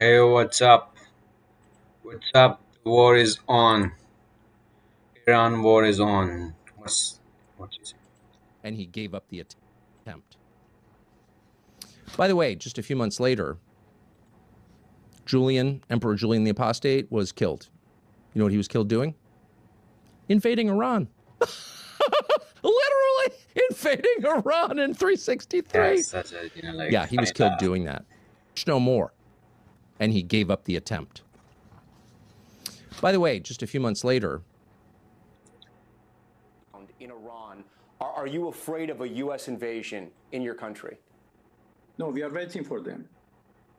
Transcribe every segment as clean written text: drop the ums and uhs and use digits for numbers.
Hey, what's up? What's up? The war is on. Iran war is on. What you say? And he gave up the attempt. By the way, just a few months later, Emperor Julian the Apostate was killed. You know what he was killed doing? Invading Iran. Literally invading Iran in 363. Yeah, it's such a Yeah, he was killed doing that. No more. And he gave up the attempt. By the way, just a few months later, in Iran, are you afraid of a U.S. invasion in your country? No, we are waiting for them.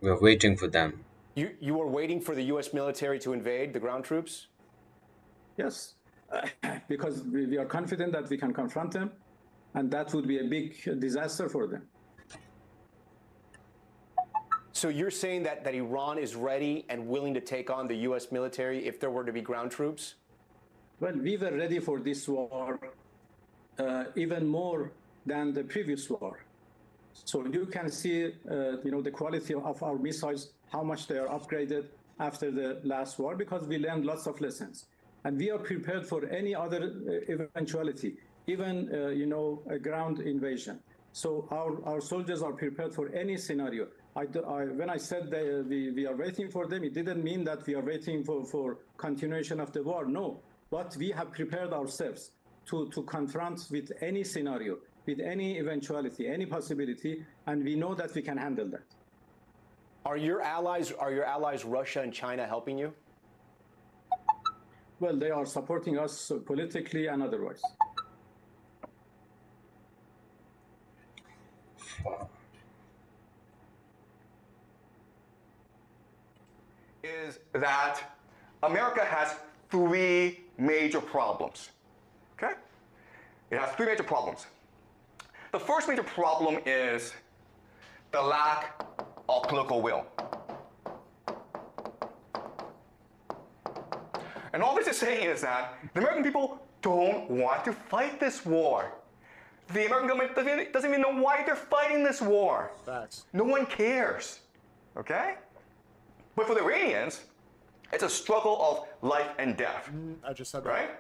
We're waiting for them. You are waiting for the U.S. military to invade the ground troops? Yes, because we are confident that we can confront them, and that would be a big disaster for them. So you're saying that Iran is ready and willing to take on the U.S. military if there were to be ground troops? Well, we were ready for this war even more than the previous war. So you can see, the quality of our missiles, how much they are upgraded after the last war, because we learned lots of lessons. And we are prepared for any other eventuality, even, a ground invasion. So our soldiers are prepared for any scenario. When I said that we are waiting for them, it didn't mean that we are waiting for continuation of the war. No, but we have prepared ourselves to confront with any scenario, with any eventuality, any possibility, and we know that we can handle that. Are your allies Russia and China helping you? Well, they are supporting us politically and otherwise. Is that America has three major problems. Okay? It has three major problems. The first major problem is the lack of political will. And all this is saying is that the American people don't want to fight this war. The American government doesn't even know why they're fighting this war. Facts. No one cares. Okay? But for the Iranians, it's a struggle of life and death. I just said that. Right?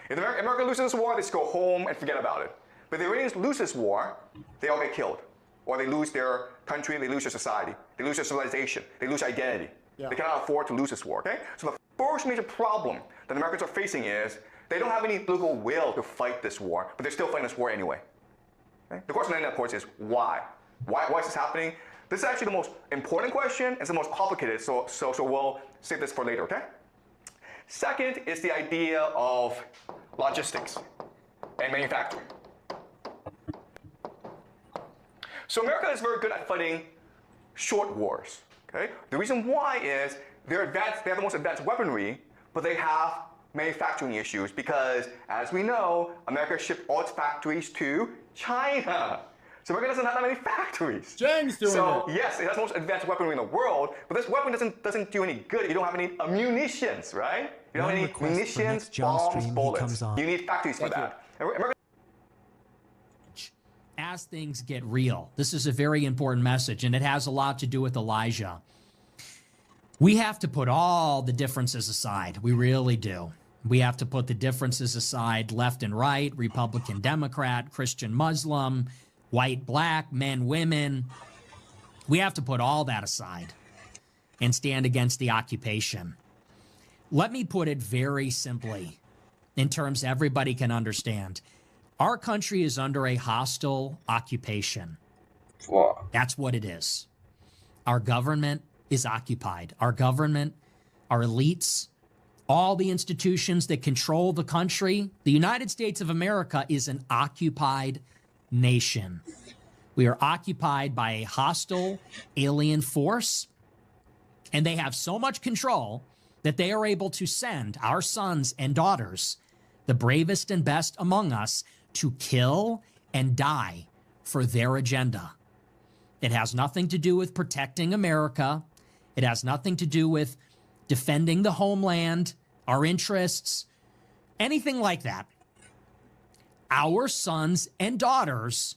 If America loses this war, they just go home and forget about it. But if the Iranians lose this war, they all get killed. Or they lose their country, they lose their society, they lose their civilization, they lose identity. Yeah. They cannot afford to lose this war, okay? So the first major problem that Americans are facing is they don't have any political will to fight this war, but they're still fighting this war anyway. Okay? The question then, of course, is why? Why is this happening? This is actually the most important question. It's the most complicated, so we'll save this for later, okay? Second is the idea of logistics and manufacturing. So America is very good at fighting short wars, okay? The reason why is they have the most advanced weaponry, but they have manufacturing issues because, as we know, America shipped all its factories to China. So America doesn't have that many factories. James doing so, it. yes, it has the most advanced weaponry in the world, but this weapon doesn't do any good if you don't have any munitions, right? You don't have any munitions, bombs, bullets. You need factories for that. America as things get real. This is a very important message, and it has a lot to do with Elijah. We have to put all the differences aside. We really do. We have to put the differences aside, left and right, Republican, Democrat, Christian, Muslim, white, black, men, women. We have to put all that aside and stand against the occupation. Let me put it very simply in terms everybody can understand. Our country is under a hostile occupation. War. That's what it is. Our government is occupied. Our government, our elites, all the institutions that control the country, the United States of America is an occupied nation. We are occupied by a hostile alien force, and they have so much control that they are able to send our sons and daughters, the bravest and best among us, to kill and die for their agenda. It has nothing to do with protecting America. It has nothing to do with defending the homeland, our interests, anything like that. Our sons and daughters,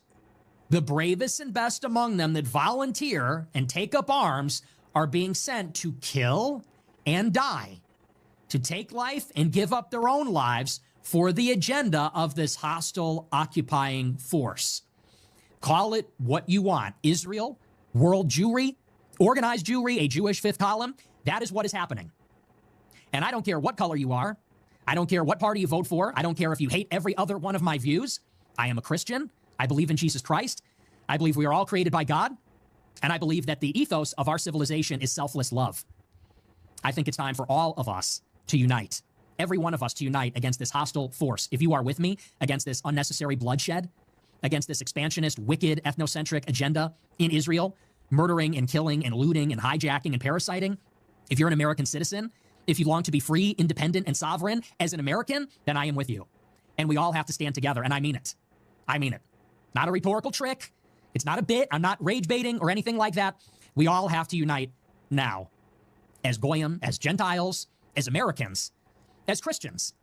the bravest and best among them that volunteer and take up arms, are being sent to kill and die, to take life and give up their own lives for the agenda of this hostile occupying force. Call it what you want. Israel, world Jewry, organized Jewry, a Jewish fifth column. That is what is happening. And I don't care what color you are. I don't care what party you vote for. I don't care if you hate every other one of my views. I am a Christian. I believe in Jesus Christ. I believe we are all created by God. And I believe that the ethos of our civilization is selfless love. I think it's time for all of us to unite. Every one of us to unite against this hostile force. If you are with me, against this unnecessary bloodshed, against this expansionist, wicked, ethnocentric agenda in Israel, murdering and killing and looting and hijacking and parasiting. If you're an American citizen, if you long to be free, independent, and sovereign as an American, then I am with you. And we all have to stand together, and I mean it. I mean it. Not a rhetorical trick. It's not a bit. I'm not rage baiting or anything like that. We all have to unite now. As Goyim, as Gentiles, as Americans, as Christians.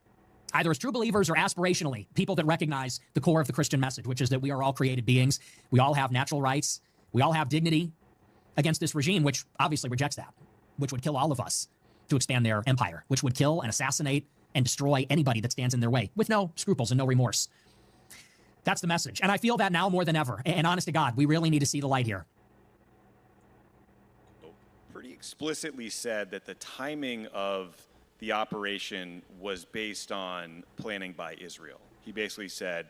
Either as true believers or aspirationally, people that recognize the core of the Christian message, which is that we are all created beings. We all have natural rights. We all have dignity against this regime, which obviously rejects that, which would kill all of us to expand their empire, which would kill and assassinate and destroy anybody that stands in their way with no scruples and no remorse. That's the message. And I feel that now more than ever. And honest to God, we really need to see the light here. Pretty explicitly said that the timing of the operation was based on planning by Israel. He basically said,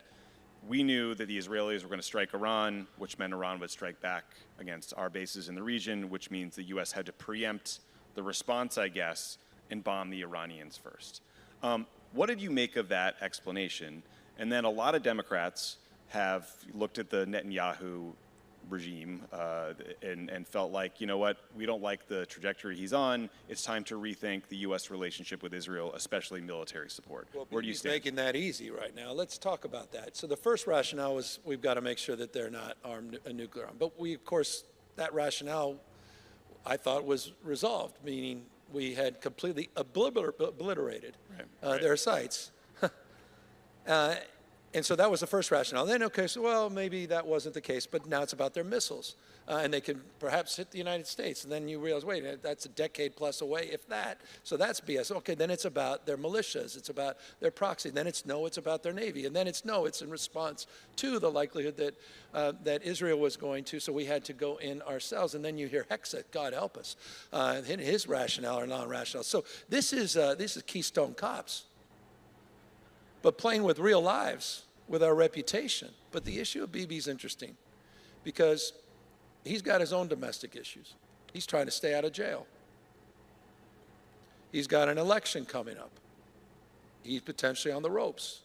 we knew that the Israelis were going to strike Iran, which meant Iran would strike back against our bases in the region, which means the U.S. had to preempt the response, I guess, and bomb the Iranians first. What did you make of that explanation? And then a lot of Democrats have looked at the Netanyahu regime and felt like, you know what, we don't like the trajectory he's on. It's time to rethink the U.S. relationship with Israel, especially military support. Well, where do you stand? Making that easy right now. Let's talk about that. So the first rationale was we've got to make sure that they're not armed a nuclear arm. But we, of course, that rationale I thought was resolved, meaning we had completely obliterated their sites. And so that was the first rationale. Then, okay, so, well, maybe that wasn't the case, but now it's about their missiles. And they can perhaps hit the United States. And then you realize, wait, that's a decade plus away, if that. So that's BS. Okay, then it's about their militias. It's about their proxy. Then it's no, it's about their Navy. And then it's no, it's in response to the likelihood that that Israel was going to, so we had to go in ourselves. And then you hear Hexet, God help us, his rationale or non-rationale. So this is Keystone Cops. But playing with real lives, with our reputation. But the issue of Bibi's interesting because he's got his own domestic issues. He's trying to stay out of jail. He's got an election coming up. He's potentially on the ropes.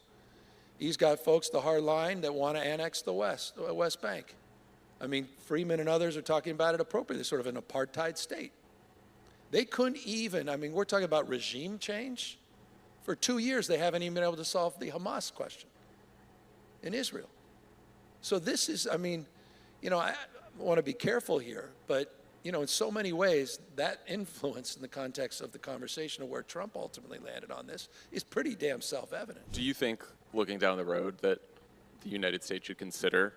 He's got folks, the hard line, that want to annex the West Bank. I mean, Freeman and others are talking about it appropriately, sort of an apartheid state. They couldn't even, I mean, we're talking about regime change. For 2 years, they haven't even been able to solve the Hamas question in Israel. So this is, I mean, you know, I want to be careful here, but, you know, in so many ways, that influence in the context of the conversation of where Trump ultimately landed on this is pretty damn self-evident. Do you think, looking down the road, that the United States should consider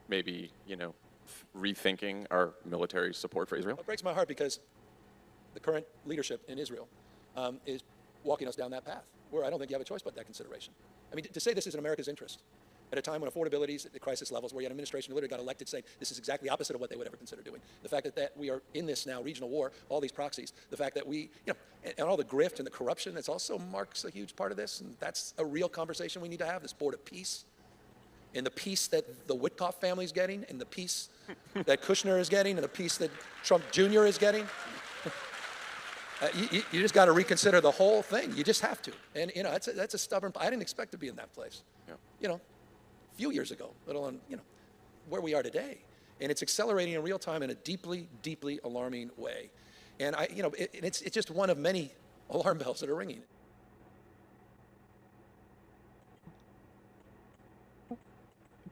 maybe, you know, rethinking our military support for Israel? It breaks my heart because the current leadership in Israel is walking us down that path, where I don't think you have a choice but that consideration. I mean, to say this is in America's interest at a time when affordability is at the crisis levels, where you had an administration who literally got elected saying this is exactly opposite of what they would ever consider doing. The fact that we are in this now regional war, all these proxies, the fact that we, you know, and all the grift and the corruption, that's also marks a huge part of this, and that's a real conversation we need to have, this board of peace, and the peace that the Witkoff family is getting, and the peace that Kushner is getting, and the peace that Trump Jr. is getting. You just got to reconsider the whole thing. You just have to. And, you know, that's a stubborn, I didn't expect to be in that place, you know, a few years ago, let alone, you know, where we are today. And it's accelerating in real time in a deeply, deeply alarming way. And you know, it's just one of many alarm bells that are ringing.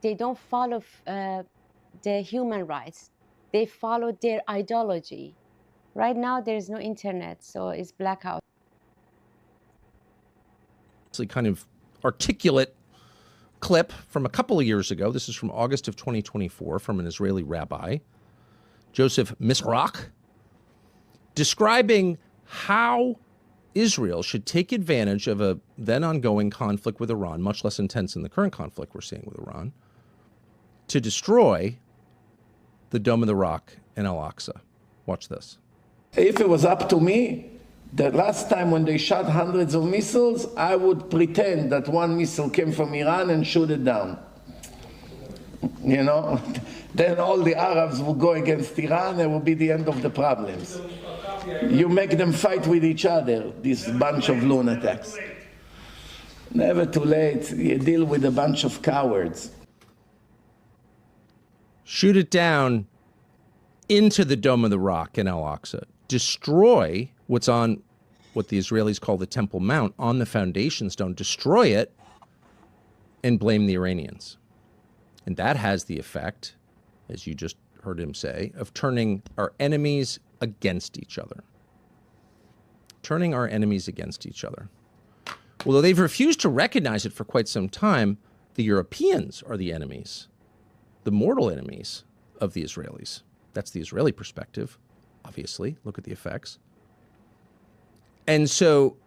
They don't follow the human rights. They follow their ideology. Right now, there is no internet, so it's blackout. It's a kind of articulate clip from a couple of years ago. This is from August of 2024 from an Israeli rabbi, Joseph Misrach. describing how Israel should take advantage of a then ongoing conflict with Iran, much less intense than the current conflict we're seeing with Iran, to destroy the Dome of the Rock and Al-Aqsa. Watch this. If it was up to me, the last time when they shot hundreds of missiles, I would pretend that one missile came from Iran and shoot it down. You know, then all the Arabs will go against Iran and it will be the end of the problems. You make them fight with each other, this bunch of lunatics. Never too late. You deal with a bunch of cowards. Shoot it down into the Dome of the Rock in Al-Aqsa. Destroy what's on what the Israelis call the Temple Mount on the foundation stone. Destroy it and blame the Iranians. And that has the effect, as you just heard him say, of turning our enemies against each other. Turning our enemies against each other. Although they've refused to recognize it for quite some time, the Europeans are the enemies, the mortal enemies of the Israelis. That's the Israeli perspective, obviously. Look at the effects. And so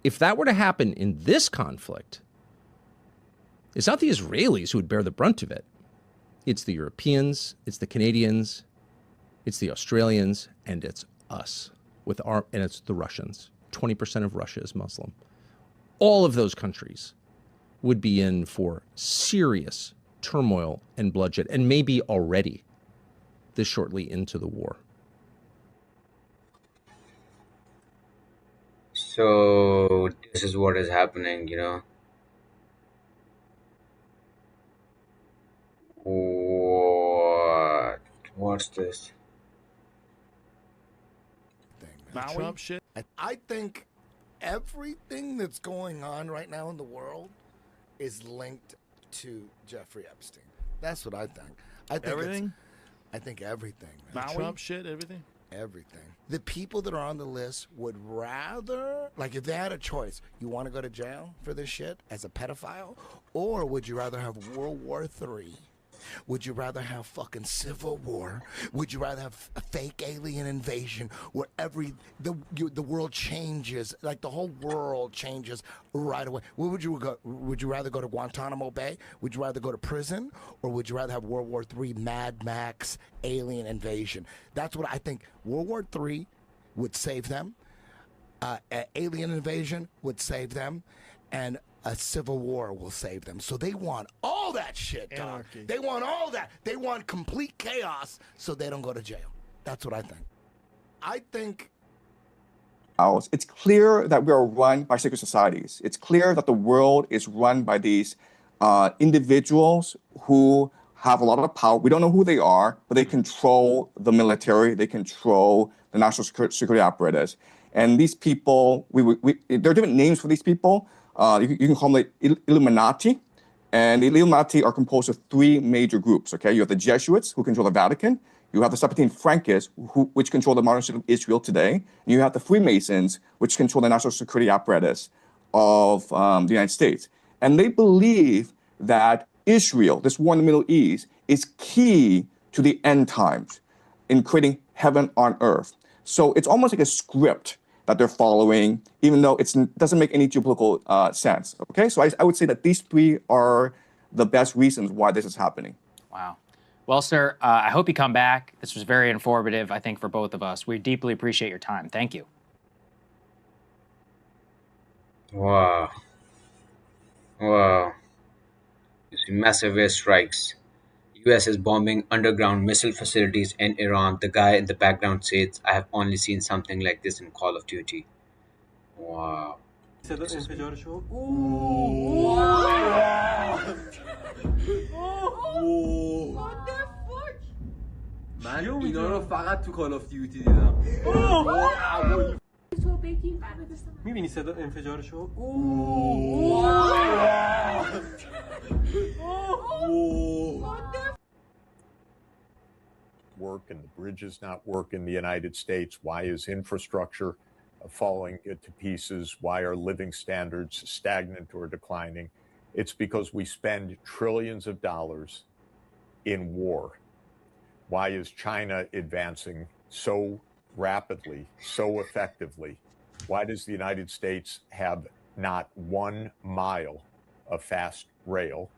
if that were to happen in this conflict, it's not the Israelis who would bear the brunt of it. It's the Europeans, it's the Canadians, it's the Australians, and it's us, and it's the Russians. 20% of Russia is Muslim. All of those countries would be in for serious turmoil and bloodshed, and maybe already this shortly into the war. So this is what is happening, you know. What's this? Trump shit. I think everything that's going on right now in the world is linked to Jeffrey Epstein. That's what I think. I think everything. I think everything. Trump shit. Everything. Everything. The people that are on the list would rather, like, if they had a choice, you want to go to jail for this shit as a pedophile, or would you rather have World War III? Would you rather have fucking civil war? Would you rather have a fake alien invasion where the world changes, like the whole world changes right away? Where would you go? Would you rather go to Guantanamo Bay? Would you rather go to prison? Or would you rather have World War III, Mad Max, alien invasion? That's what I think. World War III would save them. Alien invasion would save them. And a civil war will save them. So they want all that shit, dog. Anarchy. They want all that. They want complete chaos so they don't go to jail. That's what I think. I think... It's clear that we are run by secret societies. It's clear that the world is run by these individuals who have a lot of power. We don't know who they are, but they control the military. They control the national security apparatus. And these people, there are different names for these people. You can call them the Illuminati. And the Illuminati are composed of three major groups, okay? You have the Jesuits, who control the Vatican. You have the Septine Frankists, which control the modern state of Israel today. And you have the Freemasons, which control the national security apparatus of the United States. And they believe that Israel, this war in the Middle East, is key to the end times in creating heaven on earth. So it's almost like a script that they're following, even though it doesn't make any geopolitical sense. Okay, so I would say that these three are the best reasons why this is happening. Wow. Well, sir, I hope you come back. This was very informative, I think, for both of us. We deeply appreciate your time. Thank you. Wow. Wow. You see massive airstrikes. US is bombing underground missile facilities in Iran. The guy in the background says, I have only seen something like this in Call of Duty. Wow. من اینا رو فقط تو کال آف دیوتی دیدم. میبینی صدا انفجارشو؟ Work and the bridges not work in the United States? Why is infrastructure falling to pieces? Why are living standards stagnant or declining? It's because we spend trillions of dollars in war. Why is China advancing so rapidly, so effectively, why does the United States have not 1 mile of fast rail?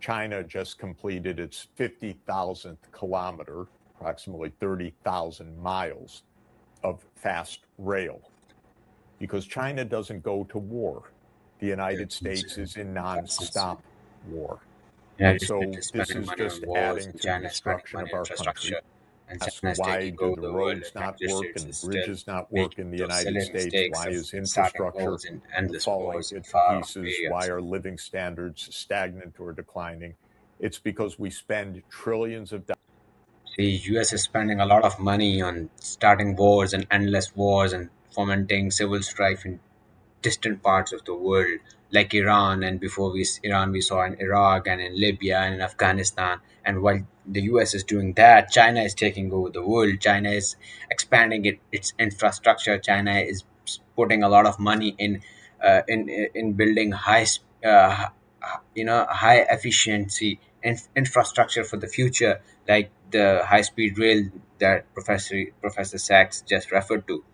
China just completed its 50,000th kilometer, approximately 30,000 miles of fast rail. Because China doesn't go to war. The United States is in nonstop war. And United so States is this spending is money just on wars, adding and to the China is spending destruction money of on our country. infrastructure, and Ask China is why taking do over the the world. roads The not United work States and the is still bridges not work in making the those United silly States? mistakes Why of is starting infrastructure wars and endless falling wars in to far off pieces? areas. Why are living standards stagnant or declining? It's because we spend trillions of dollars. The US is spending a lot of money on starting wars and endless wars and fomenting civil strife in distant parts of the world, like Iran, and before Iran, we saw in Iraq and in Libya and in Afghanistan. And while the US is doing that, China is taking over the world. China is expanding its infrastructure. China is putting a lot of money in building high efficiency infrastructure for the future, like the high speed rail that Professor Sachs just referred to.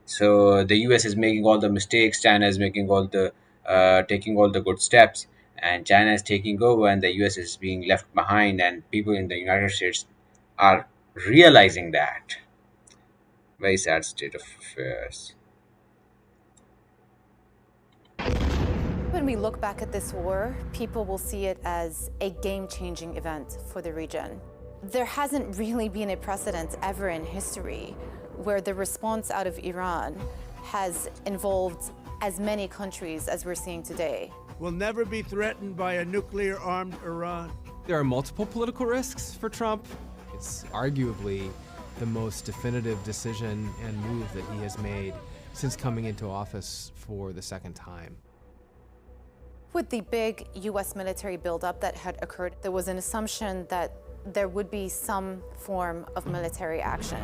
So the US is making all the mistakes, China is making all the taking all the good steps, and China is taking over, and the US is being left behind, and people in the United States are realizing that. Very sad state of affairs. When we look back at this war, people will see it as a game-changing event for the region. There hasn't really been a precedent ever in history where the response out of Iran has involved as many countries as we're seeing today. We'll never be threatened by a nuclear-armed Iran. There are multiple political risks for Trump. It's arguably the most definitive decision and move that he has made since coming into office for the second time. With the big US military buildup that had occurred, there was an assumption that there would be some form of military action.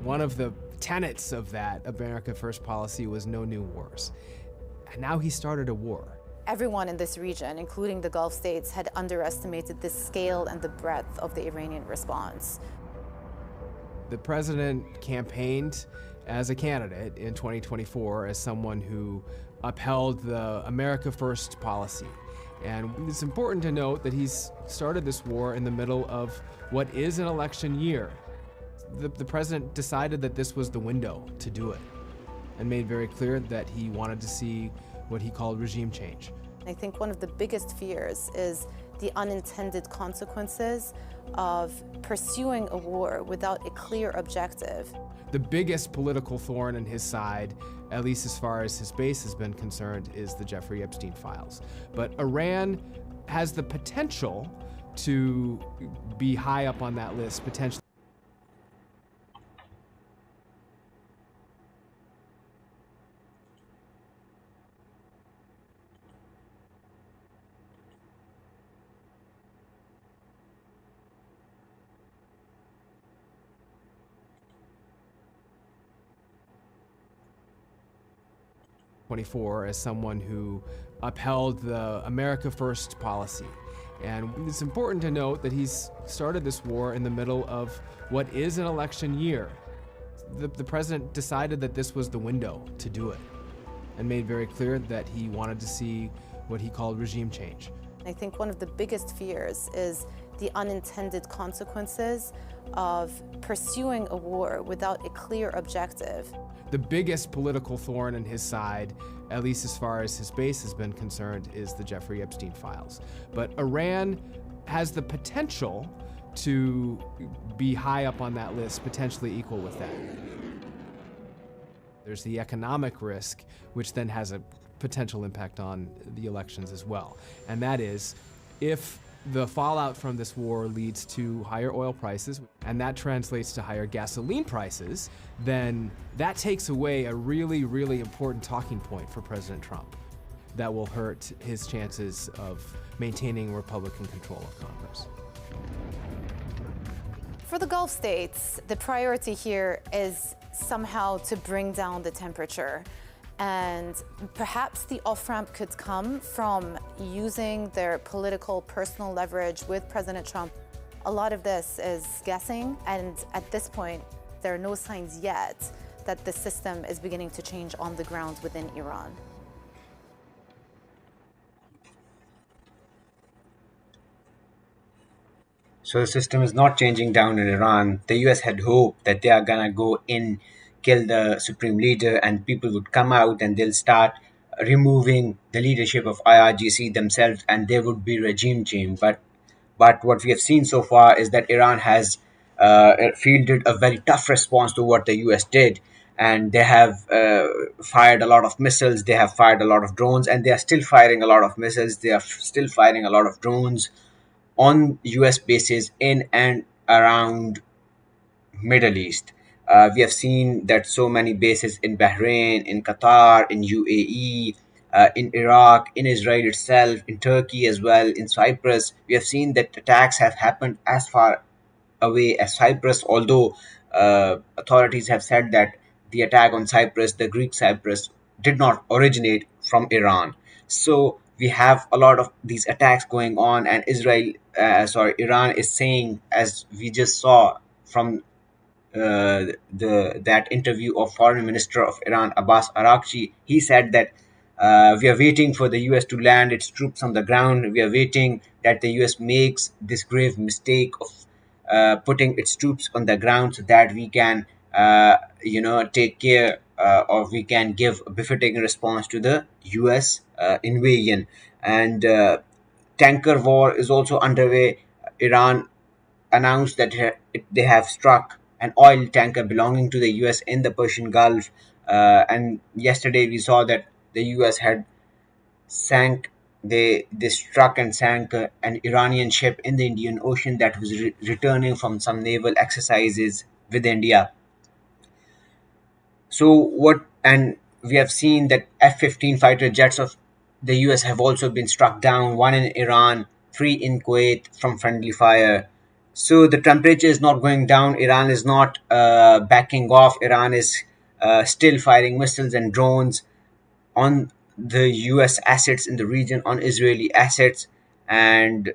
One of the tenets of that America First policy was no new wars. And now he started a war. Everyone in this region, including the Gulf states, had underestimated the scale and the breadth of the Iranian response. The president campaigned as a candidate in 2024 as someone who upheld the America First policy. And it's important to note that he's started this war in the middle of what is an election year. The president decided that this was the window to do it and made very clear that he wanted to see what he called regime change. I think one of the biggest fears is the unintended consequences of pursuing a war without a clear objective. The biggest political thorn in his side, at least as far as his base has been concerned, is the Jeffrey Epstein files. But Iran has the potential to be high up on that list, potentially. As someone who upheld the America First policy. And it's important to note that he's started this war in the middle of what is an election year. The president decided that this was the window to do it and made very clear that he wanted to see what he called regime change. I think one of the biggest fears is the unintended consequences of pursuing a war without a clear objective. The biggest political thorn in his side, at least as far as his base has been concerned, is the Jeffrey Epstein files. But Iran has the potential to be high up on that list, potentially equal with that. There's the economic risk, which then has a potential impact on the elections as well. And that is, if the fallout from this war leads to higher oil prices, and that translates to higher gasoline prices, then that takes away a really, really important talking point for President Trump that will hurt his chances of maintaining Republican control of Congress. For the Gulf states, the priority here is somehow to bring down the temperature. And perhaps the off-ramp could come from using their political personal leverage with President Trump. A lot of this is guessing, and at this point, there are no signs yet that the system is beginning to change on the ground within Iran. So the system is not changing down in Iran. The US had hoped that they are gonna go in, kill the supreme leader, and people would come out and they'll start removing the leadership of IRGC themselves, and there would be regime change. But what we have seen so far is that Iran has fielded a very tough response to what the US did. And they have fired a lot of missiles, they have fired a lot of drones, and they are still firing a lot of missiles, they are still firing a lot of drones on US bases in and around Middle East. We have seen that so many bases in Bahrain, in Qatar, in UAE, in Iraq, in Israel itself, in Turkey as well, in Cyprus. We have seen that attacks have happened as far away as Cyprus, although authorities have said that the attack on Cyprus, the Greek Cyprus, did not originate from Iran. So we have a lot of these attacks going on, and Iran is saying, as we just saw from that interview of Foreign Minister of Iran Abbas Araghchi. He said that we are waiting for the US to land its troops on the ground. We are waiting that the US makes this grave mistake of putting its troops on the ground so that we can, take care or we can give a befitting response to the US invasion. And tanker war is also underway. Iran announced that they have struck an oil tanker belonging to the US in the Persian Gulf. And yesterday we saw that the US had sank, they struck and sank an Iranian ship in the Indian Ocean that was returning from some naval exercises with India. So what, and we have seen that F-15 fighter jets of the US have also been struck down, one in Iran, three in Kuwait from friendly fire. So the temperature is not going down. Iran is not backing off. Iran is still firing missiles and drones on the US assets in the region, on Israeli assets. And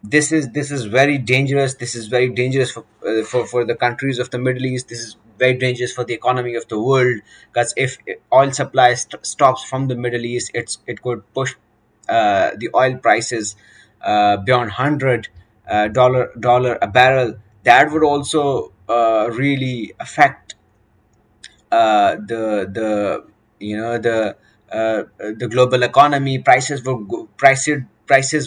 this is very dangerous. This is very dangerous for the countries of the Middle East. This is very dangerous for the economy of the world, because if oil supply stops from the Middle East, it could push the oil prices beyond $100 a barrel. That would also really affect the the global economy. Prices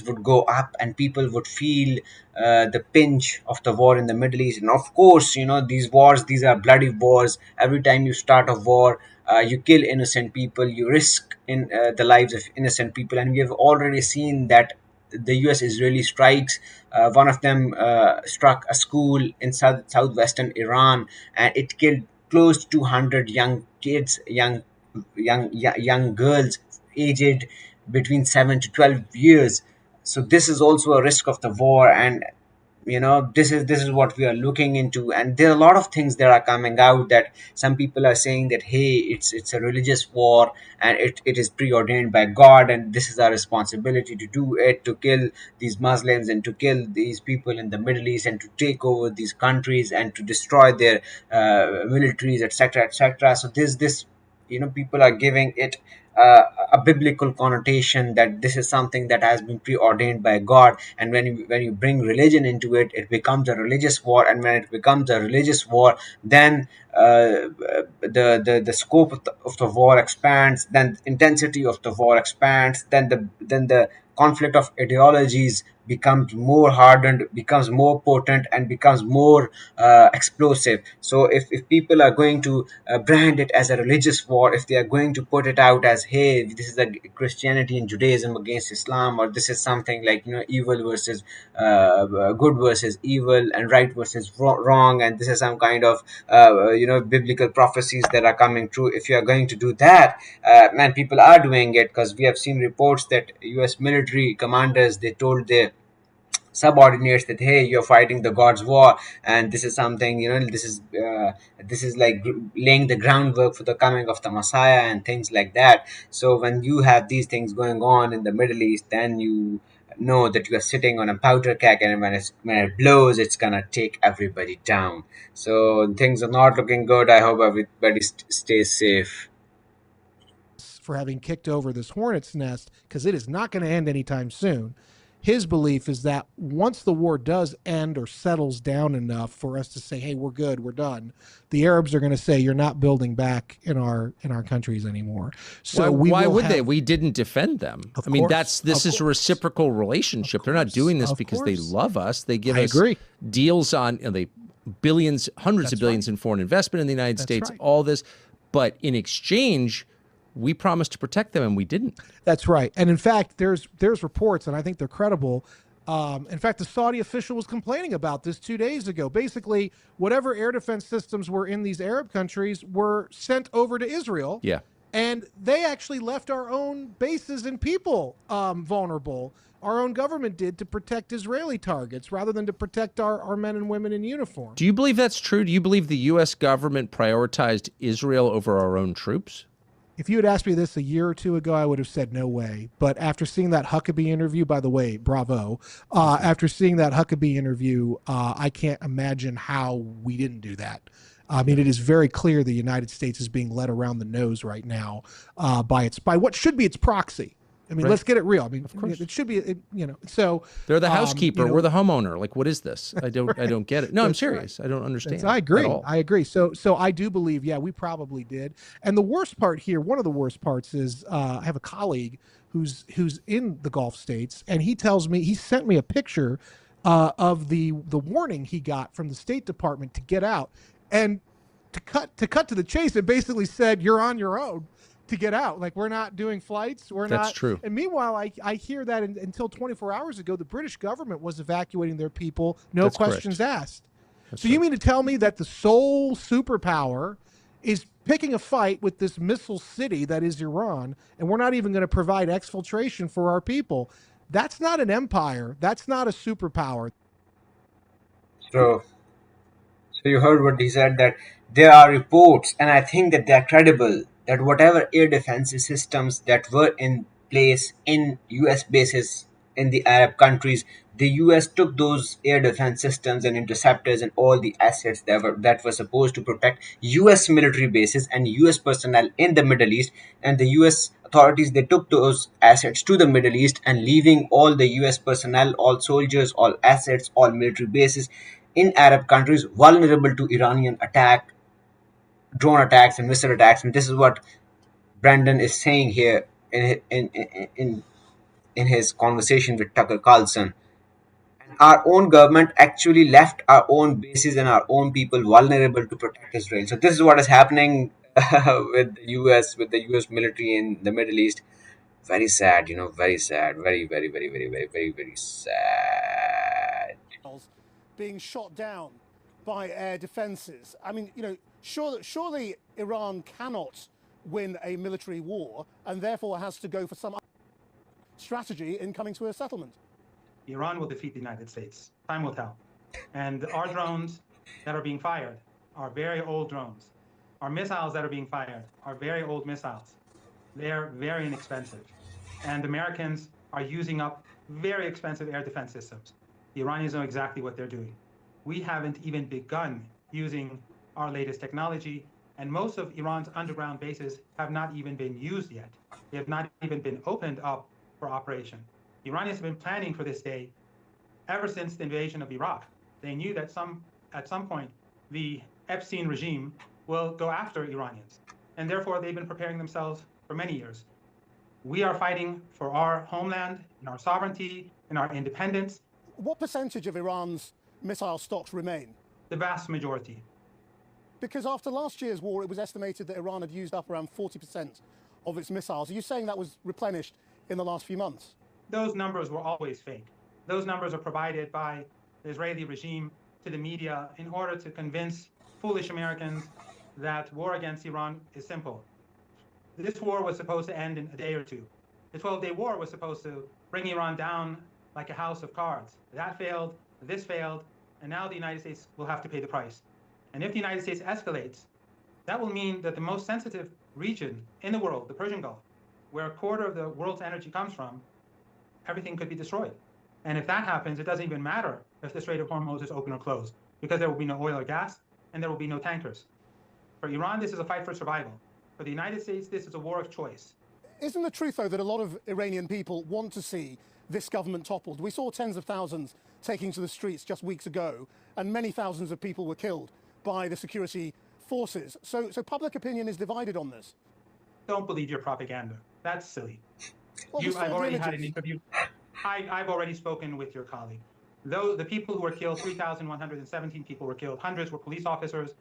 would go up, and people would feel the pinch of the war in the Middle East. And of course, these wars, these are bloody wars. Every time you start a war, you kill innocent people, you risk in the lives of innocent people. And we have already seen that the US Israeli strikes, one of them struck a school in southwestern Iran, and it killed close to 200 young kids, young girls aged between 7 to 12 years. So this is also a risk of the war. And this is what we are looking into. And there are a lot of things that are coming out, that some people are saying that, hey, it's a religious war, and it is preordained by God, and this is our responsibility to do it, to kill these Muslims and to kill these people in the Middle East and to take over these countries and to destroy their militaries, etc., etc. So this people are giving it a biblical connotation, that this is something that has been preordained by God. And when you bring religion into it, it becomes a religious war. And when it becomes a religious war, then the scope of the war expands, then intensity of the war expands, then the conflict of ideologies becomes more hardened, becomes more potent, and becomes more explosive. So if people are going to brand it as a religious war, if they are going to put it out as, hey, this is a Christianity and Judaism against Islam, or this is something like evil versus good versus evil, and right versus wrong, and this is some kind of biblical prophecies that are coming true, if you are going to do that, man, people are doing it, because we have seen reports that US military commanders, they told their subordinates that, hey, you're fighting the God's war, and this is something, this is like laying the groundwork for the coming of the Messiah and things like that. So when you have these things going on in the Middle East, then you know that you are sitting on a powder keg, and when it blows, it's gonna take everybody down. So things are not looking good. I hope everybody stays safe. For having kicked over this hornet's nest, because it is not going to end anytime soon. His belief is that once the war does end or settles down enough for us to say, hey, we're good, we're done, the Arabs are going to say, you're not building back in our countries anymore. So why would they? We didn't defend them. I mean, this is a reciprocal relationship. They're not doing this because they love us. They give us deals on billions, hundreds of billions in foreign investment in the United States, all this. But in exchange, we promised to protect them, and we didn't. That's right. And in fact, there's reports, and I think they're credible. In fact, the Saudi official was complaining about this 2 days ago. Basically, whatever air defense systems were in these Arab countries were sent over to Israel. Yeah. And they actually left our own bases and people vulnerable. Our own government did, to protect Israeli targets rather than to protect our men and women in uniform. Do you believe that's true? Do you believe the U.S. government prioritized Israel over our own troops? If you had asked me this a year or two ago, I would have said no way. But after seeing that Huckabee interview, by the way, bravo. After seeing that Huckabee interview, I can't imagine how we didn't do that. I mean, it is very clear the United States is being led around the nose right now by what should be its proxy. I mean, let's get it real. I mean, it should be, so they're the housekeeper. We're the homeowner. Like, what is this? I don't get it. No, I'm serious. I don't understand. I agree. So I do believe, we probably did. And the worst part here, one of the worst parts is, I have a colleague who's in the Gulf states, and he tells me, he sent me a picture of the warning he got from the State Department to get out. And to cut to the chase, it basically said, you're on your own to get out. Like, we're not doing flights. That's true. And meanwhile, I hear that until 24 hours ago, the British government was evacuating their people, no questions asked. So you mean to tell me that the sole superpower is picking a fight with this missile city that is Iran, and we're not even going to provide exfiltration for our people? That's not an empire. That's not a superpower. So you heard what he said, that there are reports, and I think that they are credible, that whatever air defense systems that were in place in US bases in the Arab countries, the US took those air defense systems and interceptors and all the assets that were supposed to protect US military bases and US personnel in the Middle East, and the US authorities, they took those assets to the Middle East, and leaving all the US personnel, all soldiers, all assets, all military bases in Arab countries vulnerable to Iranian drone attacks and missile attacks. And this is what Brandon is saying here in his conversation with Tucker Carlson. And our own government actually left our own bases and our own people vulnerable to protect Israel. So this is what is happening with the US military in the Middle East. Very sad, very sad. Very, very, very, very, very, very, very sad. Being shot down by air defenses. I mean, surely Iran cannot win a military war, and therefore has to go for some strategy in coming to a settlement. Iran will defeat the United States. Time will tell. And our drones that are being fired are very old drones. Our missiles that are being fired are very old missiles. They're very inexpensive. And Americans are using up very expensive air defense systems. The Iranians know exactly what they're doing. We haven't even begun using our latest technology, and most of Iran's underground bases have not even been used yet. They have not even been opened up for operation. The Iranians have been planning for this day ever since the invasion of Iraq. They knew that at some point the Epstein regime will go after Iranians, and therefore they've been preparing themselves for many years. We are fighting for our homeland and our sovereignty and our independence. What percentage of Iran's missile stocks remain? The vast majority. Because after last year's war, it was estimated that Iran had used up around 40% of its missiles. Are you saying that was replenished in the last few months? Those numbers were always fake. Those numbers are provided by the Israeli regime to the media in order to convince foolish Americans that war against Iran is simple. This war was supposed to end in a day or two. The 12-day war was supposed to bring Iran down like a house of cards. That failed, this failed, and now the United States will have to pay the price. And if the United States escalates, that will mean that the most sensitive region in the world, the Persian Gulf, where a quarter of the world's energy comes from, everything could be destroyed. And if that happens, it doesn't even matter if the Strait of Hormuz is open or closed, because there will be no oil or gas, and there will be no tankers. For Iran, this is a fight for survival. For the United States, this is a war of choice. Isn't the truth, though, that a lot of Iranian people want to see this government toppled? We saw tens of thousands taking to the streets just weeks ago, and many thousands of people were killed by the security forces. So public opinion is divided on this. Don't believe your propaganda. That's silly. Well, I've already had an interview. I've already spoken with your colleague. Though the people who were killed, 3,117 people were killed. Hundreds were police officers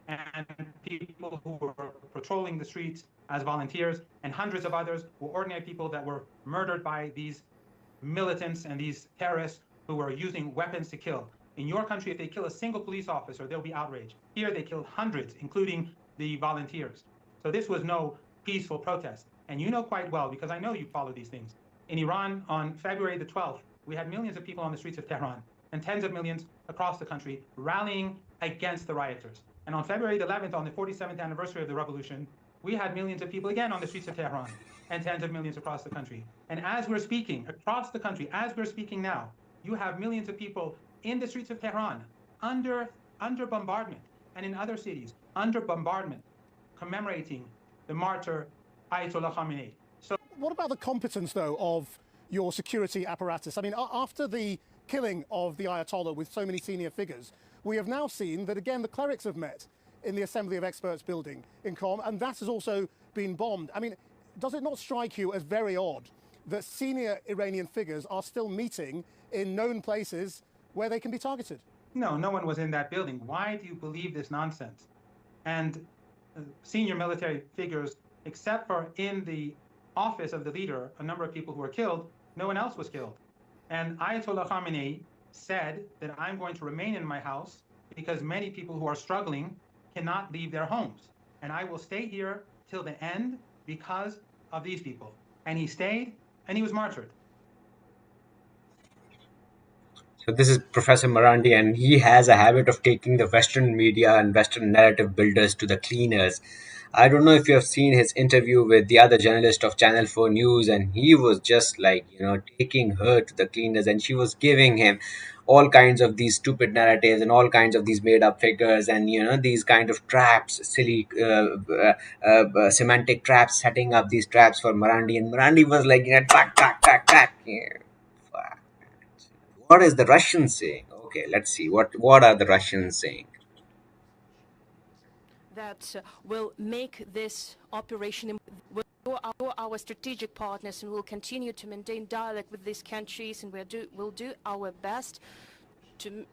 and people who were patrolling the streets as volunteers, and hundreds of others were ordinary people that were murdered by these militants and these terrorists who were using weapons to kill. In your country, if they kill a single police officer, there'll be outrage. Here, they killed hundreds, including the volunteers. So this was no peaceful protest. And you know quite well, because I know you follow these things. In Iran, on February the 12th, we had millions of people on the streets of Tehran and tens of millions across the country rallying against the rioters. And on February the 11th, on the 47th anniversary of the revolution, we had millions of people again on the streets of Tehran and tens of millions across the country. And as we're speaking, across the country, as we're speaking now, you have millions of people in the streets of Tehran under bombardment, and in other cities under bombardment, commemorating the martyr Ayatollah Khamenei. So, what about the competence, though, of your security apparatus? I mean, after the killing of the Ayatollah with so many senior figures, we have now seen that, again, the clerics have met in the Assembly of Experts building in Qom, and that has also been bombed. I mean, does it not strike you as very odd that senior Iranian figures are still meeting in known places where they can be targeted? No, no one was in that building. Why do you believe this nonsense? And senior military figures, except for in the office of the leader, a number of people who were killed, no one else was killed. And Ayatollah Khamenei said that I'm going to remain in my house because many people who are struggling cannot leave their homes. And I will stay here till the end because of these people. And he stayed, and he was martyred. So this is Professor Marandi, and he has a habit of taking the Western media and Western narrative builders to the cleaners. I don't know if you have seen his interview with the other journalist of Channel 4 News, and he was just like, taking her to the cleaners, and she was giving him all kinds of these stupid narratives and all kinds of these made up figures and, these kind of traps, silly semantic traps, setting up these traps for Marandi. And Marandi was like, tack, tack, tack, tack. Yeah. What is the Russians saying? Okay, let's see. What are the Russians saying? That will make this operation our strategic partners, and will continue to maintain dialogue with these countries, and we'll do our best to,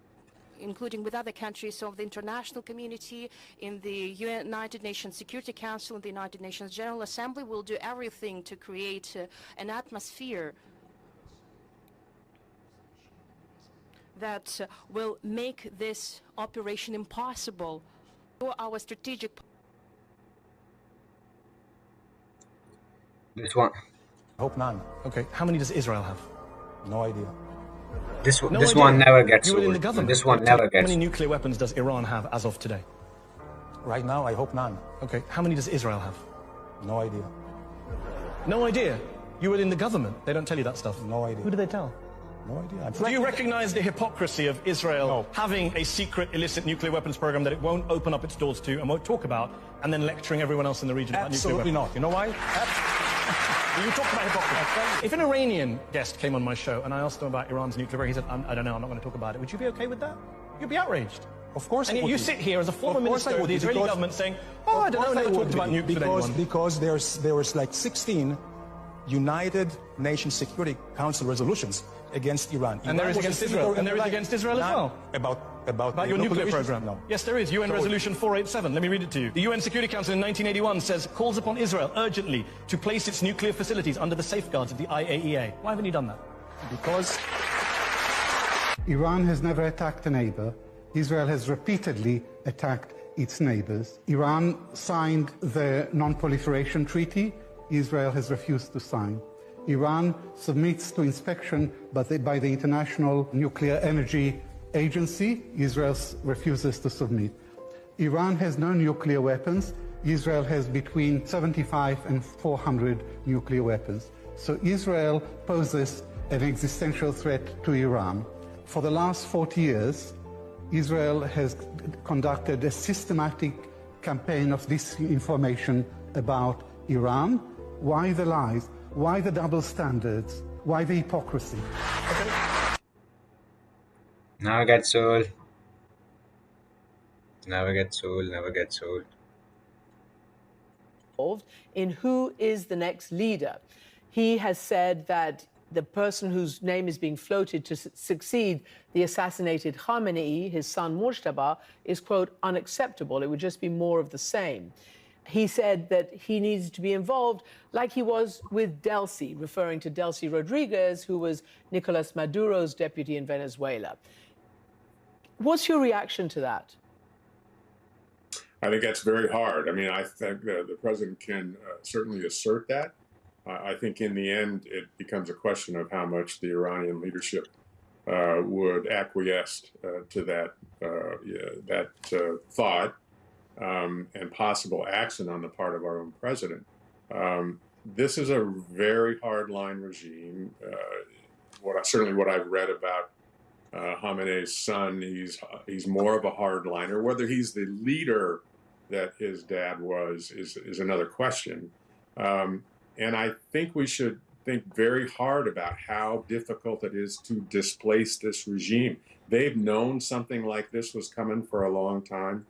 including with other countries of the international community, in the United Nations Security Council, in the United Nations General Assembly. We'll do everything to create an atmosphere that will make this operation impossible. Our strategic. This one. I hope none. Okay, how many does Israel have? No idea. This one never gets old. This one never gets. How many nuclear weapons does Iran have as of today? Right now, I hope none. Okay, how many does Israel have? No idea. No idea? You were in the government. They don't tell you that stuff. No idea. Who do they tell? No idea. Do you recognize the hypocrisy of Israel having a secret illicit nuclear weapons program that it won't open up its doors to and won't talk about, and then lecturing everyone else in the region about nuclear weapons? Absolutely not. You know why? You talk about hypocrisy. If an Iranian guest came on my show and I asked him about Iran's nuclear program, he said, I don't know, I'm not going to talk about it. Would you be okay with that? You'd be outraged. Of course. And you sit here as a former minister of the Israeli government saying, oh, I don't know, I never talked about nuclear with anyone. Because there was like 16 United Nations Security Council resolutions against Iran. And there is against Israel. And there is against Israel as well. About your nuclear program. No. Yes, there is. UN Resolution 487. Let me read it to you. The UN Security Council in 1981 calls upon Israel urgently to place its nuclear facilities under the safeguards of the IAEA. Why haven't you done that? Because Iran has never attacked a neighbor. Israel has repeatedly attacked its neighbors. Iran signed the Non-Proliferation Treaty. Israel has refused to sign. Iran submits to inspection by the International Nuclear Energy Agency. Israel refuses to submit. Iran has no nuclear weapons. Israel has between 75 and 400 nuclear weapons. So Israel poses an existential threat to Iran. For the last 40 years, Israel has conducted a systematic campaign of disinformation about Iran. Why the lies? Why the double standards? Why the hypocrisy? Never gets old. Never gets old. Never gets old. In who is the next leader. He has said that the person whose name is being floated to succeed the assassinated Khamenei, his son Mujtaba, is, quote, unacceptable. It would just be more of the same. He said that he needs to be involved like he was with Delcy, referring to Delcy Rodriguez, who was Nicolas Maduro's deputy in Venezuela. What's your reaction to that? I think that's very hard. I mean, I think the president can certainly assert that. I think in the end, it becomes a question of how much the Iranian leadership would acquiesce to that thought and possible action on the part of our own president. This is a very hardline regime. Certainly what I've read about Khamenei's son, he's more of a hardliner. Whether he's the leader that his dad was is another question. And I think we should think very hard about how difficult it is to displace this regime. They've known something like this was coming for a long time.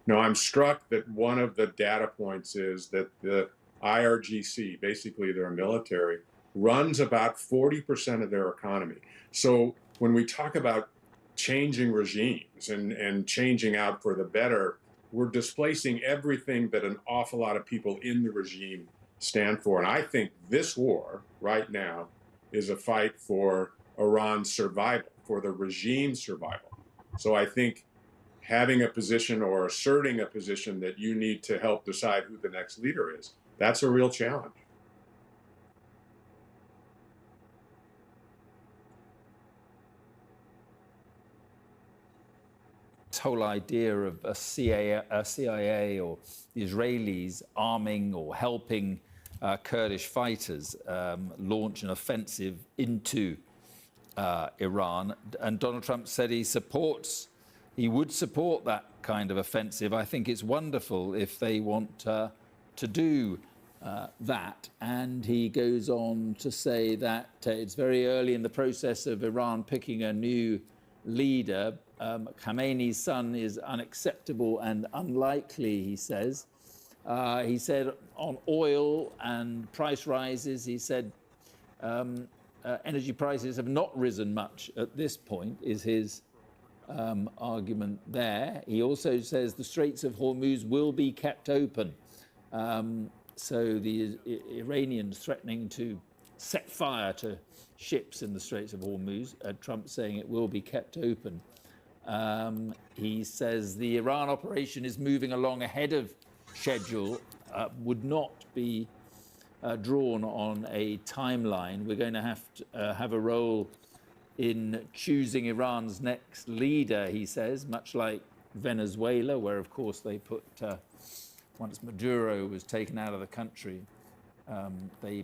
Now, I'm struck that one of the data points is that the IRGC, basically their military, runs about 40% of their economy. So when we talk about changing regimes and changing out for the better, we're displacing everything that an awful lot of people in the regime stand for. And I think this war right now is a fight for Iran's survival, for the regime's survival. So I think having a position or asserting a position that you need to help decide who the next leader is, that's a real challenge. This whole idea of a CIA or the Israelis arming or helping Kurdish fighters launch an offensive into Iran. And Donald Trump said he would support that kind of offensive. I think it's wonderful if they want to do that. And he goes on to say that it's very early in the process of Iran picking a new leader. Khamenei's son is unacceptable and unlikely, he says. He said on oil and price rises, he said energy prices have not risen much at this point, is his argument there. He also says the Straits of Hormuz will be kept open. So the Iranians threatening to set fire to ships in the Straits of Hormuz, Trump saying it will be kept open. He says the Iran operation is moving along ahead of schedule, would not be drawn on a timeline. We're going to have a role in choosing Iran's next leader, he says, much like Venezuela, where, of course, they put, once Maduro was taken out of the country, they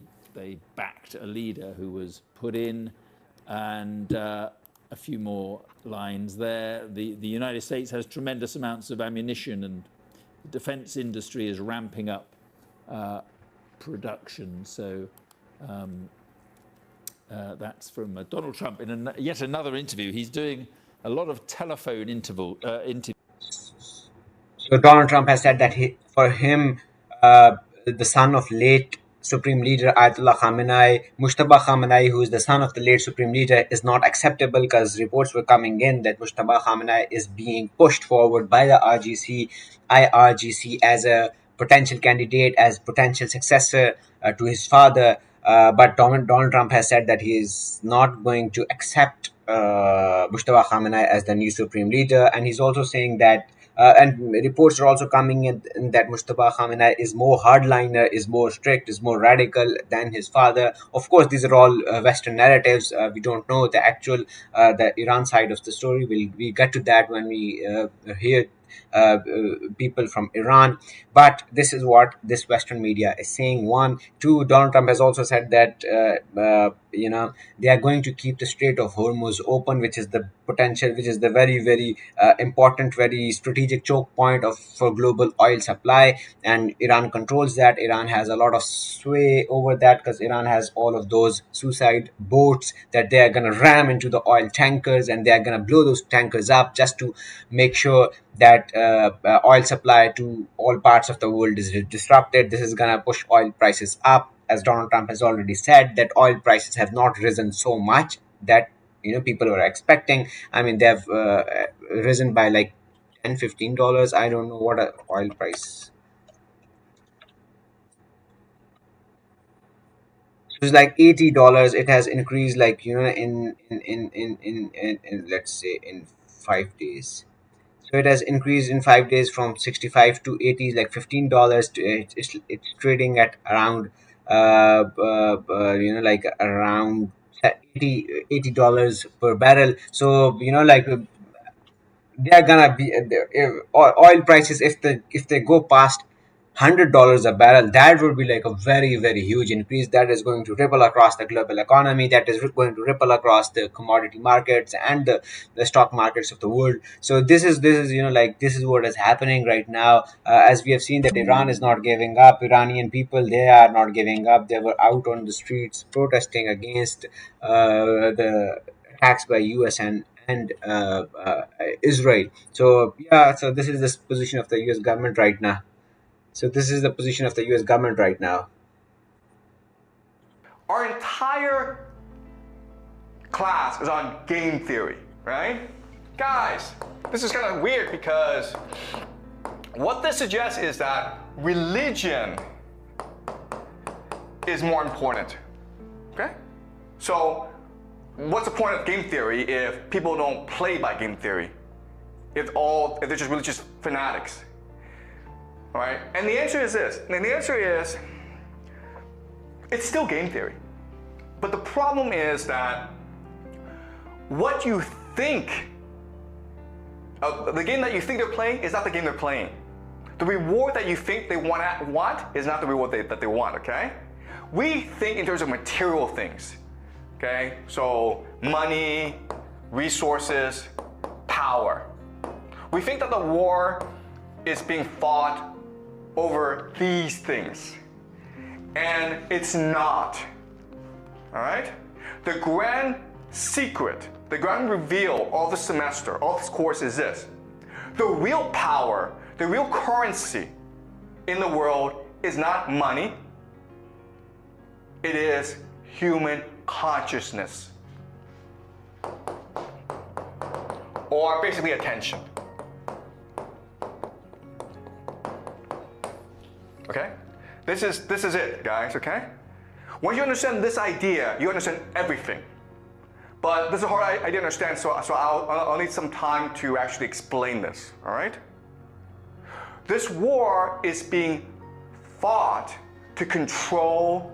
backed a leader who was put in, and a few more lines there. The United States has tremendous amounts of ammunition, and the defense industry is ramping up production. So that's from Donald Trump in yet another interview. He's doing a lot of telephone interviews. So Donald Trump has said that for him, the son of late Supreme Leader Ayatollah Khamenei, Mujtaba Khamenei, who is the son of the late Supreme Leader, is not acceptable, because reports were coming in that Mujtaba Khamenei is being pushed forward by the IRGC as a potential candidate, as potential successor to his father. But Donald Trump has said that he is not going to accept Mujtaba Khamenei as the new Supreme Leader, and he's also saying that and reports are also coming in that Mustafa Khamenei is more hardliner, is more strict, is more radical than his father. Of course, these are all Western narratives. We don't know the actual the Iran side of the story. We get to that when we hear people from Iran. But this is what this Western media is saying. One, two, Donald Trump has also said that they are going to keep the Strait of Hormuz open, which is the potential, which is the very, very important, very strategic choke point for global oil supply, and Iran controls that. Iran has a lot of sway over that because Iran has all of those suicide boats that they are going to ram into the oil tankers, and they are going to blow those tankers up just to make sure that oil supply to all parts of the world is disrupted. This is going to push oil prices up, as Donald Trump has already said that oil prices have not risen so much that people were expecting. I mean, they've risen by like $10-15. I don't know what a oil price. It's like $80. It has increased like in let's say in 5 days. So it has increased in 5 days from 65 to 80, like $15. It's trading at around like around 80 dollars per barrel. So like they are gonna be if oil prices, if they go past $100 a barrel, that would be like a very, very huge increase that is going to ripple across the global economy, that is going to ripple across the commodity markets and the stock markets of the world. So this is like this is what is happening right now. As we have seen that Iran is not giving up. Iranian people, they are not giving up. They were out on the streets protesting against the attacks by US and Israel. So yeah, so this is the position of the US government right now. So this is the position of the US government right now. Our entire class is on game theory, right? Guys, this is kind of weird because what this suggests is that religion is more important, okay? So what's the point of game theory if people don't play by game theory? If they're just religious fanatics, all right? And the answer is this, and the answer is, it's still game theory. But the problem is that what you think, the game that you think they're playing is not the game they're playing. The reward that you think they want is not the reward that they want, okay? We think in terms of material things, okay? So money, resources, power. We think that the war is being fought over these things. And it's not, all right? The grand secret, the grand reveal of the semester, of this course is this. The real power, the real currency in the world is not money. It is human consciousness. Or basically attention. Okay? This is it, guys, okay? Once you understand this idea, you understand everything. But this is a hard idea to understand, so I'll need some time to actually explain this, all right? This war is being fought to control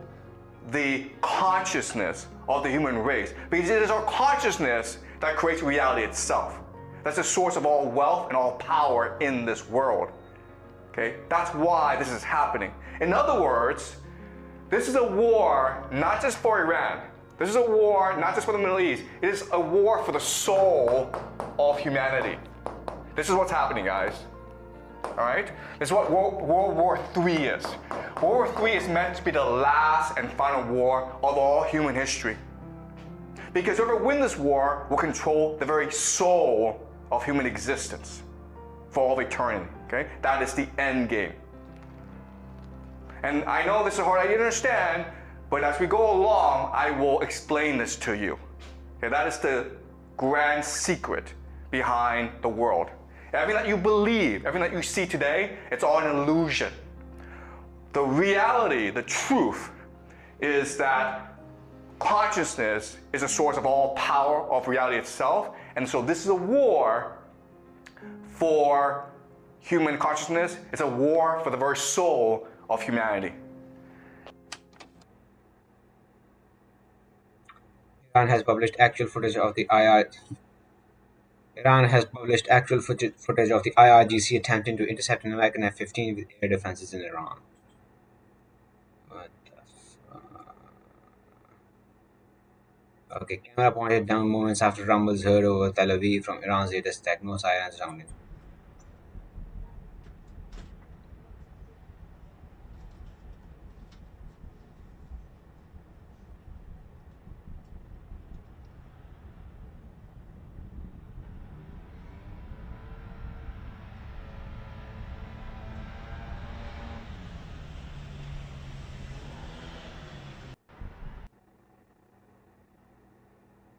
the consciousness of the human race, because it is our consciousness that creates reality itself. That's the source of all wealth and all power in this world. Okay? That's why this is happening. In other words, this is a war not just for Iran. This is a war not just for the Middle East. It is a war for the soul of humanity. This is what's happening, guys. All right? This is what World War III is. World War III is meant to be the last and final war of all human history. Because whoever wins this war will control the very soul of human existence for all of eternity. Okay? That is the end game. And I know this is hard to understand, but as we go along, I will explain this to you. Okay? That is the grand secret behind the world. Everything that you believe, everything that you see today, it's all an illusion. The reality, the truth, is that consciousness is a source of all power of reality itself. And so this is a war for human consciousness. It's a war for the very soul of humanity. Iran has published actual footage of the IRGC attempting to intercept an American F-15 with air defenses in Iran. What the fuck? Okay, camera pointed down moments after rumbles heard over Tel Aviv from Iran's latest attack. No sirens sounding.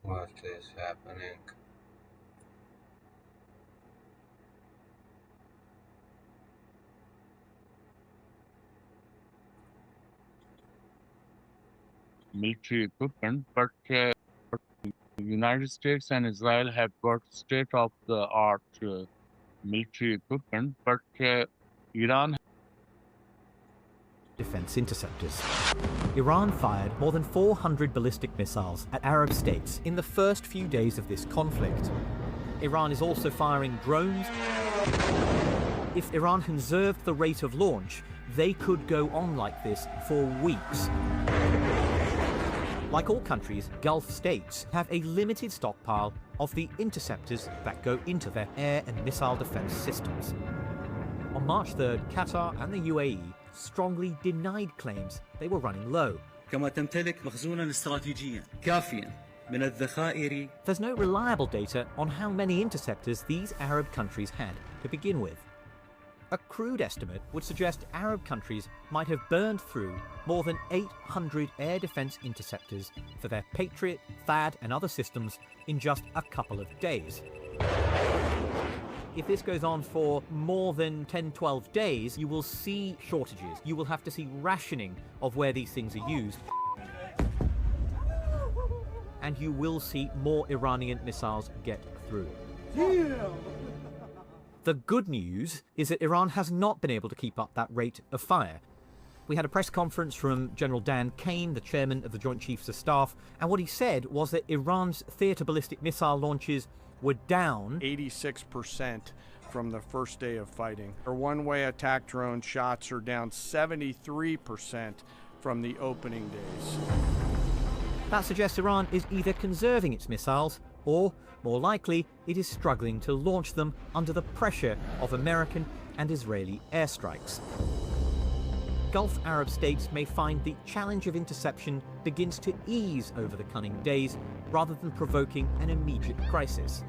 What is happening? Military equipment, but the United States and Israel have got state-of-the-art military equipment, but Iran defense interceptors. Iran fired more than 400 ballistic missiles at Arab states in the first few days of this conflict. Iran is also firing drones. If Iran conserved the rate of launch, they could go on like this for weeks. Like all countries, Gulf states have a limited stockpile of the interceptors that go into their air and missile defense systems. On March 3rd, Qatar and the UAE strongly denied claims they were running low. كما تمتلك مخزونا استراتيجيا كافيا من الذخائر. There's no reliable data on how many interceptors these Arab countries had to begin with. A crude estimate would suggest Arab countries might have burned through more than 800 air defense interceptors for their Patriot, THAAD and other systems in just a couple of days. If this goes on for more than 10-12 days, you will see shortages. You will have to see rationing of where these things are used. And you will see more Iranian missiles get through. The good news is that Iran has not been able to keep up that rate of fire. We had a press conference from General Dan Kane, the chairman of the Joint Chiefs of Staff, and what he said was that Iran's theater ballistic missile launches were down 86% from the first day of fighting. Our one-way attack drone shots are down 73% from the opening days. That suggests Iran is either conserving its missiles or, more likely, it is struggling to launch them under the pressure of American and Israeli airstrikes. Gulf Arab states may find the challenge of interception begins to ease over the coming days rather than provoking an immediate crisis.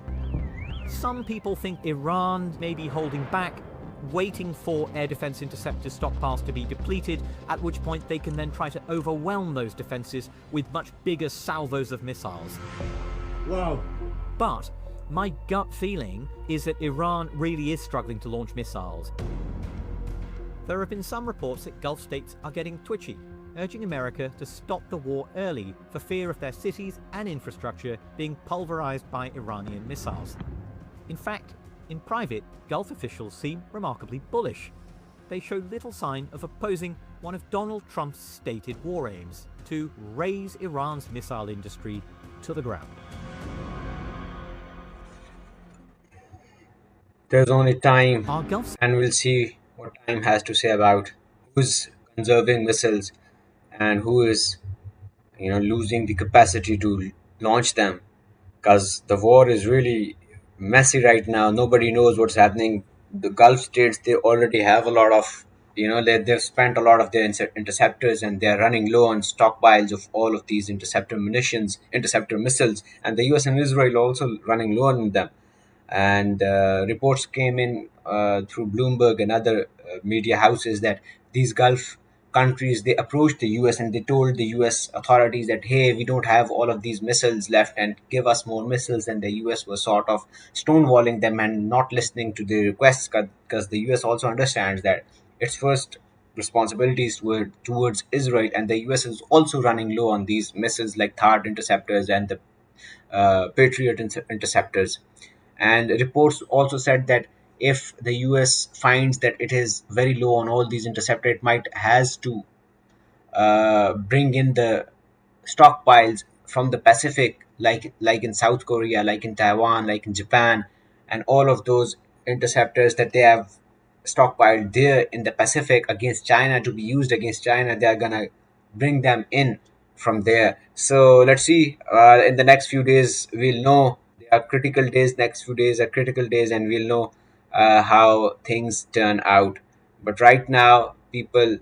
Some people think Iran may be holding back, waiting for air defense interceptor stockpiles to be depleted, at which point they can then try to overwhelm those defenses with much bigger salvos of missiles. Wow. But my gut feeling is that Iran really is struggling to launch missiles. There have been some reports that Gulf states are getting twitchy, urging America to stop the war early for fear of their cities and infrastructure being pulverized by Iranian missiles. In fact, in private, Gulf officials seem remarkably bullish. They show little sign of opposing one of Donald Trump's stated war aims, to raise Iran's missile industry to the ground. There's only time, and we'll see what time has to say about who's conserving missiles and who is, losing the capacity to launch them. Because the war is really messy right now. Nobody knows what's happening. The Gulf states, they already have a lot of, they've spent a lot of their interceptors, and they're running low on stockpiles of all of these interceptor munitions, interceptor missiles, and the US and Israel also running low on them. And reports came in through Bloomberg and other media houses that these Gulf countries, they approached the US and they told the US authorities that, hey, we don't have all of these missiles left and give us more missiles. And the US was sort of stonewalling them and not listening to the requests, because the US also understands that its first responsibilities were towards Israel, and the US is also running low on these missiles like THAAD interceptors and the Patriot interceptors. And reports also said that if the US finds that it is very low on all these interceptors, it might has to bring in the stockpiles from the Pacific, like in South Korea, like in Taiwan, like in Japan, and all of those interceptors that they have stockpiled there in the Pacific against China to be used against China. They are gonna bring them in from there. So let's see. In the next few days, we'll know. They are critical days. Next few days are critical days, and we'll know how things turn out. But right now, people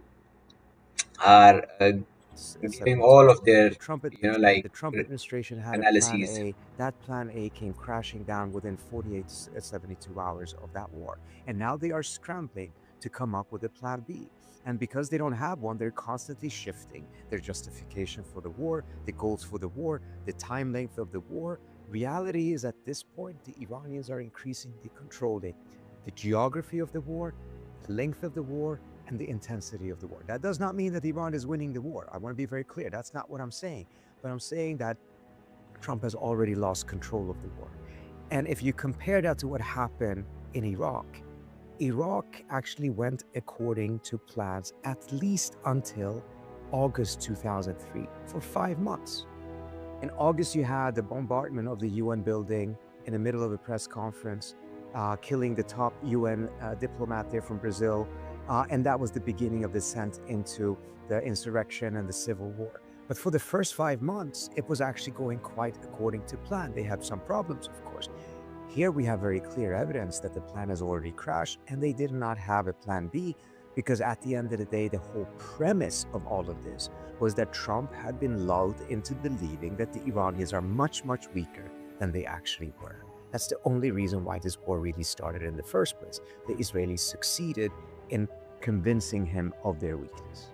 are giving 72 all hours. of their, The Trump administration had a plan analyses. A. That plan A came crashing down within 72 hours of that war. And now they are scrambling to come up with a plan B. And because they don't have one, they're constantly shifting their justification for the war, the goals for the war, the time length of the war. Reality is at this point, the Iranians are increasingly controlling the geography of the war, the length of the war, and the intensity of the war. That does not mean that Iran is winning the war. I want to be very clear. That's not what I'm saying. But I'm saying that Trump has already lost control of the war. And if you compare that to what happened in Iraq, Iraq actually went according to plans at least until August 2003, for 5 months. In August, you had the bombardment of the UN building in the middle of a press conference, killing the top UN diplomat there from Brazil. And that was the beginning of descent into the insurrection and the civil war. But for the first 5 months, it was actually going quite according to plan. They had some problems, of course. Here we have very clear evidence that the plan has already crashed, and they did not have a plan B, because at the end of the day, the whole premise of all of this was that Trump had been lulled into believing that the Iranians are much, much weaker than they actually were. That's the only reason why this war really started in the first place. The Israelis succeeded in convincing him of their weakness.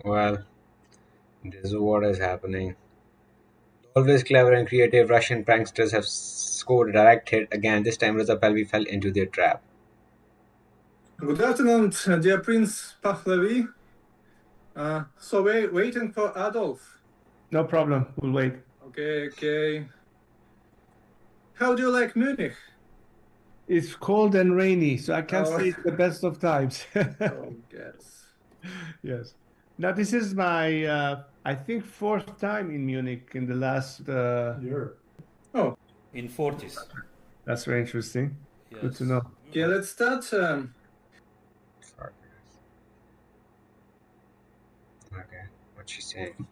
Well, this is what is happening. Always clever and creative Russian pranksters have scored a direct hit again. This time, Reza Pahlavi fell into their trap. Good afternoon, dear Prince Pahlavi. So we're waiting for Adolf. No problem. We'll wait. Okay. How do you like Munich? It's cold and rainy, so I can't Oh. say it's the best of times. Oh, yes. Yes. Now, this is my, I think, 4th time in Munich in the last year. Oh. In 40s. That's very interesting. Good to Yes. know. Okay, let's start. Okay, what's she saying?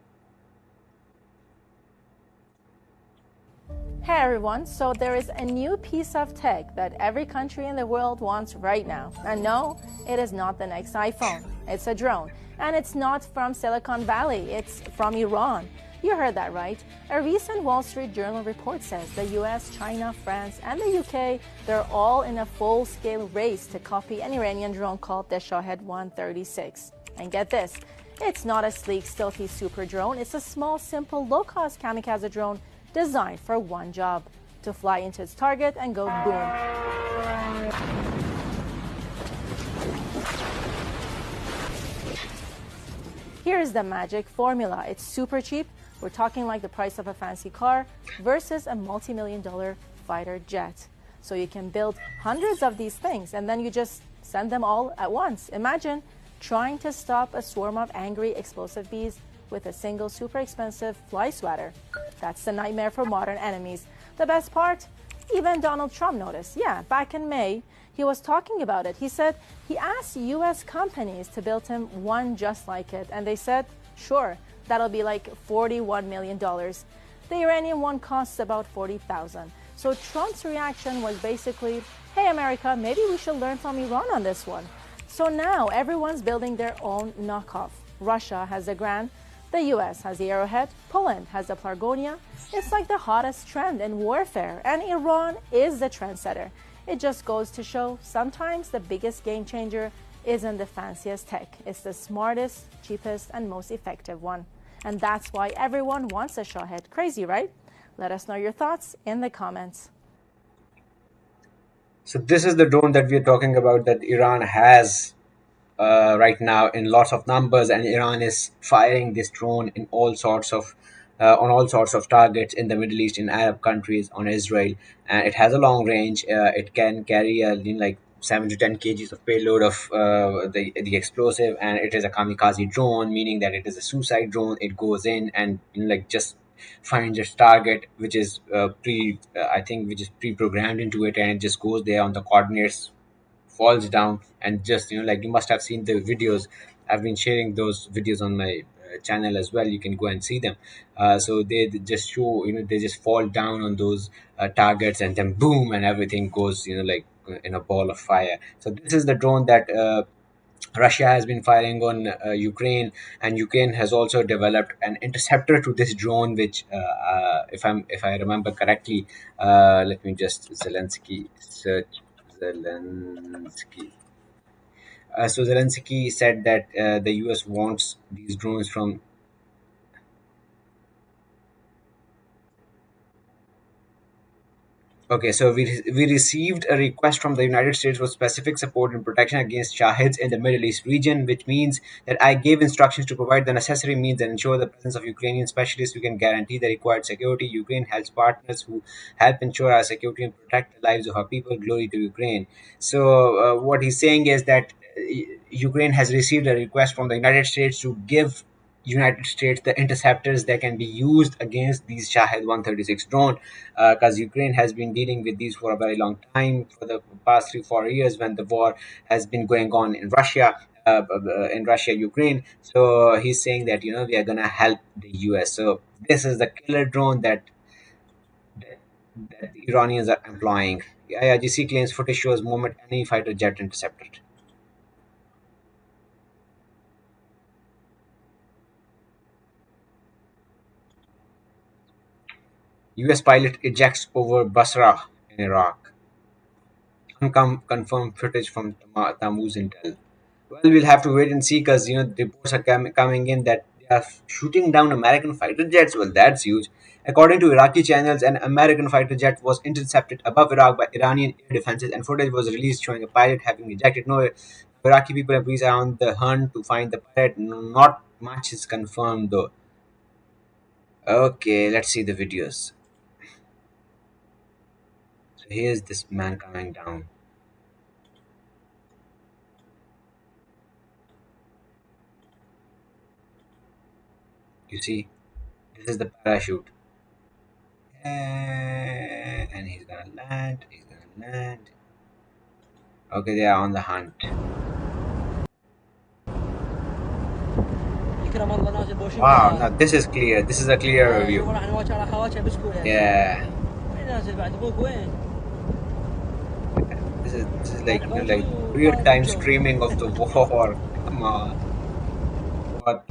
Hey everyone, so there is a new piece of tech that every country in the world wants right now. And no, it is not the next iPhone. It's a drone. And it's not from Silicon Valley, it's from Iran. You heard that right. A recent Wall Street Journal report says the US, China, France, and the UK, they're all in a full-scale race to copy an Iranian drone called the Shahed 136. And get this, it's not a sleek, stealthy super drone. It's a small, simple, low-cost kamikaze drone designed for one job: to fly into its target and go boom. Here's the magic formula. It's super cheap. We're talking like the price of a fancy car versus a multi-million-dollar fighter jet. So you can build hundreds of these things and then you just send them all at once. Imagine trying to stop a swarm of angry explosive bees with a single super expensive fly swatter. That's the nightmare for modern enemies. The best part? Even Donald Trump noticed. Yeah, back in May, he was talking about it. He said he asked US companies to build him one just like it. And they said, sure, that'll be like $41 million. The Iranian one costs about $40,000. So Trump's reaction was basically, hey, America, maybe we should learn from Iran on this one. So now everyone's building their own knockoff. Russia has the The US has the Arrowhead, Poland has the Plargonia. It's like the hottest trend in warfare, and Iran is the trendsetter. It just goes to show sometimes the biggest game changer isn't the fanciest tech. It's the smartest, cheapest, and most effective one. And that's why everyone wants a Shahed. Crazy, right? Let us know your thoughts in the comments. So this is the drone that we are talking about that Iran has right now in lots of numbers, and Iran is firing this drone in all sorts of on all sorts of targets in the Middle East, in Arab countries, on Israel, and it has a long range. It can carry like 7 to 10 kgs of payload of the explosive, and it is a kamikaze drone, meaning that it is a suicide drone. It goes in and like just finds its target, which is I think which is pre-programmed into it, and it just goes there on the coordinates, falls down, and just like you must have seen the videos. I've been sharing those videos on my channel as well. You can go and see them. So they just show, they just fall down on those targets, and then boom, and everything goes like in a ball of fire. So this is the drone that Russia has been firing on Ukraine, and Ukraine has also developed an interceptor to this drone, which, if I remember correctly, let me just Zelensky search Zelensky. So Zelensky said that the US wants these drones from. Okay, so we received a request from the United States for specific support and protection against Shahids in the Middle East region, which means that I gave instructions to provide the necessary means and ensure the presence of Ukrainian specialists who can guarantee the required security. Ukraine helps partners who help ensure our security and protect the lives of our people. Glory to Ukraine. So what he's saying is that Ukraine has received a request from the United States to give United States the interceptors that can be used against these Shahed 136 drone, because Ukraine has been dealing with these for a very long time, for the past 3-4 years when the war has been going on in Russia, Ukraine. So he's saying that we are gonna help the US. So this is the killer drone that the Iranians are employing. IRGC claims footage shows moment any fighter jet intercepted. US pilot ejects over Basra in Iraq. Unconfirmed footage from Tammuz intel. Well, we'll have to wait and see, because reports are coming in that they are shooting down American fighter jets. Well, that's huge. According to Iraqi channels, an American fighter jet was intercepted above Iraq by Iranian air defenses, and footage was released showing a pilot having ejected. No, Iraqi people and police are on the hunt to find the pilot. Not much is confirmed though. Okay, let's see the videos. So here's this man coming down. You see, this is the parachute. And he's gonna land. He's gonna land. Okay, they are on the hunt. Wow, now this is clear. This is a clear view. Yeah. This is like like real time streaming of the war. Come on. What?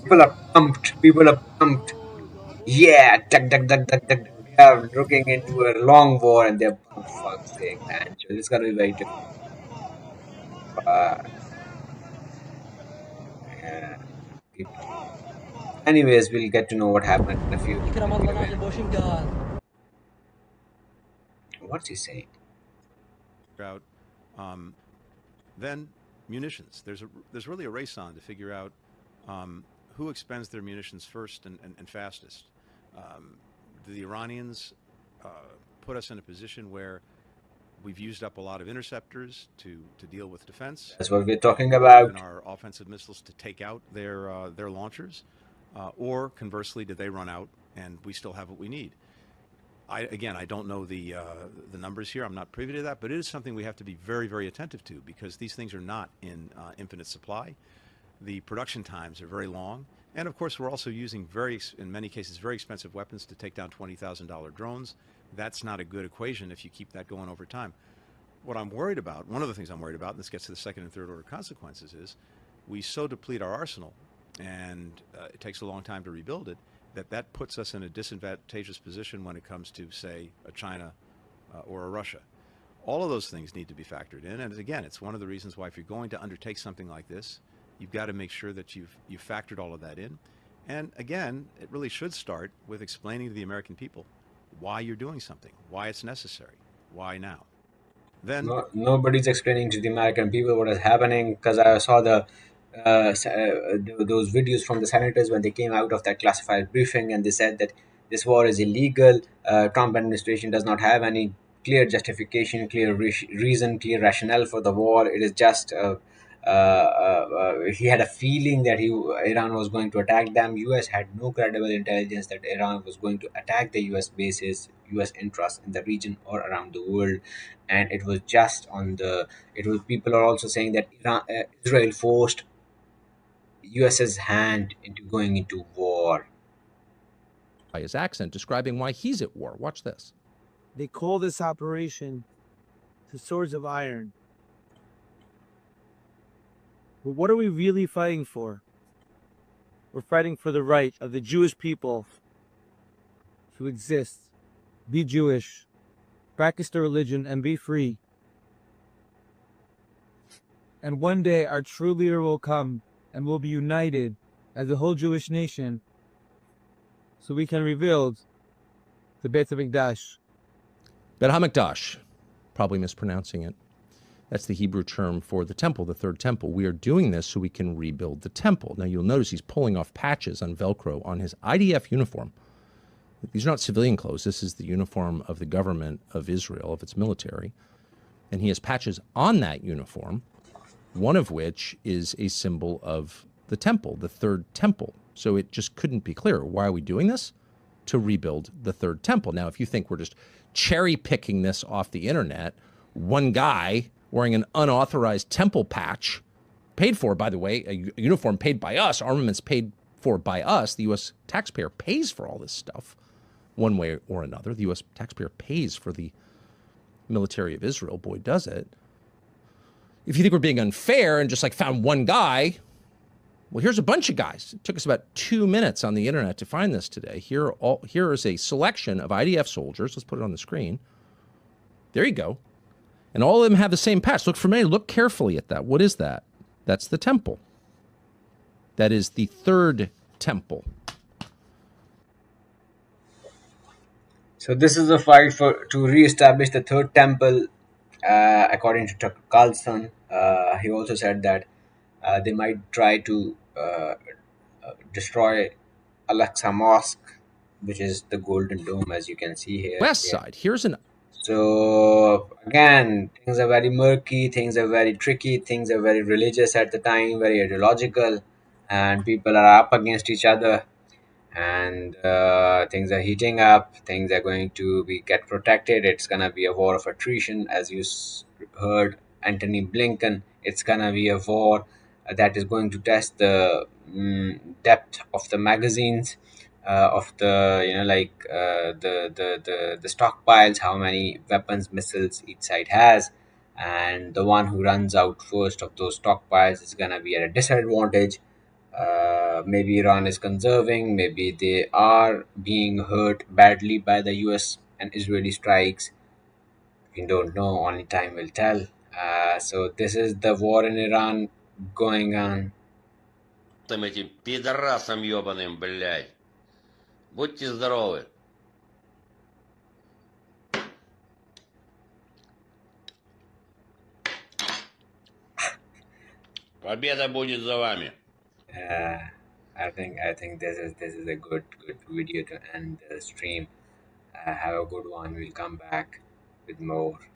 People are pumped. People are pumped. Yeah, duck, duck, duck, duck, duck. They are looking into a long war, and they're pumped. Fuck's sake, man. It's gonna be very difficult. Yeah. Anyways, we'll get to know what happened in a few. What's he saying? Out. Then munitions. There's really a race on to figure out who expends their munitions first and fastest. The Iranians put us in a position where we've used up a lot of interceptors to deal with defense. That's what we're talking about. And our offensive missiles to take out their launchers, or conversely, did they run out and we still have what we need? I don't know the numbers here. I'm not privy to that, but it is something we have to be very, very attentive to, because these things are not in infinite supply. The production times are very long, And of course, we're also using in many cases, very expensive weapons to take down $20,000 drones. That's not a good equation if you keep that going over time. What I'm worried about, one of the things I'm worried about, and this gets to the second and third order consequences, is we so deplete our arsenal, and it takes a long time to rebuild it, that puts us in a disadvantageous position when it comes to, say, a China or a Russia. All of those things need to be factored in, and again, it's one of the reasons why if you're going to undertake something like this, you've got to make sure that you've factored all of that in. And again, it really should start with explaining to the American people why you're doing something, why it's necessary, why now. Then Nobody's explaining to the American people what is happening, because I saw those videos from the senators when they came out of that classified briefing, and they said that this war is illegal. Trump administration does not have any clear justification, clear reason, clear rationale for the war. It is just he had a feeling that Iran was going to attack them. US had no credible intelligence that Iran was going to attack the US bases, US interests in the region or around the world. And it was just people are also saying that Israel forced US's hand into going into war. By his accent, describing why he's at war. Watch this. They call this operation the Swords of Iron. But what are we really fighting for? We're fighting for the right of the Jewish people to exist, be Jewish, practice their religion, and be free. And one day our true leader will come and we'll be united as a whole Jewish nation so we can rebuild the Beit HaMikdash. Beit HaMikdash, probably mispronouncing it. That's the Hebrew term for the temple, the third temple. We are doing this so we can rebuild the temple. Now you'll notice he's pulling off patches on Velcro on his IDF uniform. These are not civilian clothes. This is the uniform of the government of Israel, of its military. And he has patches on that uniform, one of which is a symbol of the temple, the third temple. So it just couldn't be clearer. Why are we doing this? To rebuild the third temple. Now, if you think we're just cherry picking this off the internet, one guy wearing an unauthorized temple patch, paid for, by the way, a uniform paid by us, armaments paid for by us, the U.S. taxpayer pays for all this stuff one way or another. The U.S. taxpayer pays for the military of Israel. Boy, does it. If you think we're being unfair and just like found one guy, well, here's a bunch of guys. It took us about 2 minutes on the internet to find this today. Here is a selection of IDF soldiers. Let's put it on the screen. There you go. And all of them have the same patch. Look familiar. Look carefully at that. What is that? That's the temple. That is the third temple. So this is a fight to reestablish the third temple, according to Tucker Carlson. He also said that they might try to destroy Al-Aqsa Mosque, which is the Golden Dome, as you can see here. West side. Here's an... So again, things are very murky, things are very tricky, things are very religious at the time, very ideological, and people are up against each other, and things are heating up, things are going to get protected. It's gonna be a war of attrition, as you heard Antony Blinken. It's gonna be a war that is going to test the depth of the magazines, of the the stockpiles, how many weapons, missiles each side has, and the one who runs out first of those stockpiles is gonna be at a disadvantage. Maybe Iran is conserving, maybe they are being hurt badly by the US and Israeli strikes. We don't know, only time will tell. So this is the war in Iran going on. Этим пидорасам ебаным, блядь. Будьте здоровы. Победа будет за вами. I think this is a good video to end the stream. Have a good one. We'll come back with more.